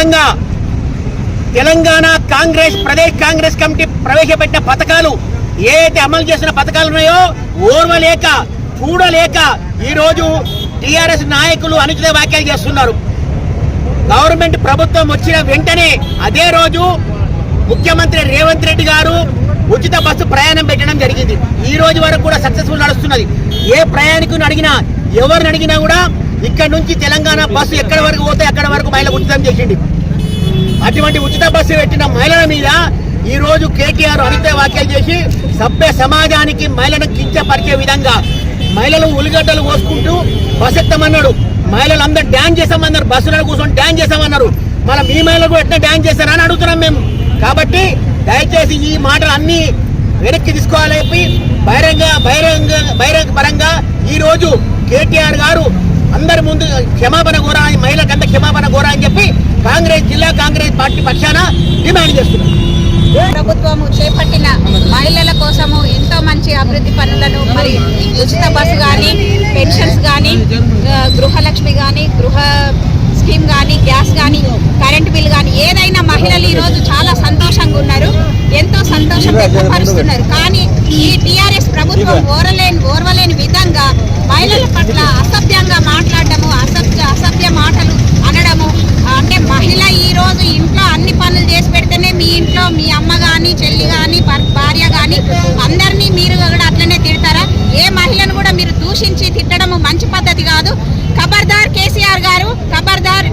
ముఖ్యంగా తెలంగాణ ప్రదేశ్ కాంగ్రెస్ కమిటీ ప్రవేశపెట్టిన పథకాలు ఏదైతే అమలు చేసిన పథకాలు ఉన్నాయో ఓర్వలేక చూడలేక ఈరోజు టీఆర్ఎస్ నాయకులు అనుచిత వ్యాఖ్యలు చేస్తున్నారు. గవర్నమెంట్ ప్రభుత్వం వచ్చిన వెంటనే అదే రోజు ముఖ్యమంత్రి రేవంత్ రెడ్డి గారు ఉచిత బస్సు ప్రయాణం పెట్టడం జరిగింది. ఈ రోజు వరకు కూడా సక్సెస్ఫుల్ నడుస్తున్నది. ఏ ప్రయాణికుని అడిగినా ఎవరిని అడిగినా కూడా ఇక్కడ నుంచి తెలంగాణ బస్సు ఎక్కడి వరకు పోతే అక్కడ వరకు మహిళలకు ఉచితం చేసింది. అటువంటి ఉచిత బస్సు పెట్టిన మహిళల మీద ఈ రోజు కేటీఆర్ అనుచిత వ్యాఖ్యలు చేసి సభ్య సమాజానికి మహిళను కించపరిచే విధంగా మహిళలు ఉల్లిగడ్డలు కోసుకుంటూ బస్సు ఎత్తమన్నాడు. మహిళలు అందరూ డ్యాన్స్ చేసామన్నారు, బస్సులను కూర్చొని డ్యాన్స్ చేసామన్నారు. మళ్ళీ మీ మహిళలు ఎట్లా డ్యాన్స్ చేస్తారని అడుగుతున్నాం మేము. కాబట్టి దయచేసి ఈ మాటలు అన్ని వెనక్కి తీసుకోవాలి. బహిరంగ పరంగా ఈ రోజు కేటీఆర్ గారు అందరి ముందు క్షమాపణ కోరాలని, మహిళకంతా క్షమాపణ కోరాలని చెప్పి జిల్లా కాంగ్రెస్ పార్టీ పక్షాన డిమాండ్ చేస్తున్నారు. ప్రభుత్వము చేపట్టిన మహిళల కోసము ఎంతో మంచి అభివృద్ధి పనులను, మరి ఉచిత బస్సు కానీ, పెన్షన్స్ కానీ, గృహలక్ష్మి కానీ, గృహ స్కీమ్ కానీ, గ్యాస్ కానీ, కరెంటు బిల్ కానీ ఏదైనా మహిళలు ఈరోజు చాలా సంతోషంగా ఉన్నారు, ఎంతో సంతోషం వ్యక్తపరుస్తున్నారు. కానీ ఈ టీఆర్ఎస్ ప్రభుత్వం ఓర్వలేని విధంగా మహిళల పట్ల అసభ్యంగా మాట్లాడటము, అసభ్య మాటలు అనడము. అంటే మహిళ ఈరోజు ఇంట్లో అన్ని పనులు చేసి పెడితేనే మీ ఇంట్లో మీ అమ్మ కానీ, చెల్లి కానీ, భార్య కానీ అందరినీ మీరు కూడా అట్లనే తిడతారా? ఏ మహిళను కూడా మీరు దూషించి తిట్టడము మంచి పద్ధతి కాదు. ఖబర్దార్ కేసీఆర్ గారు, ఖబర్దార్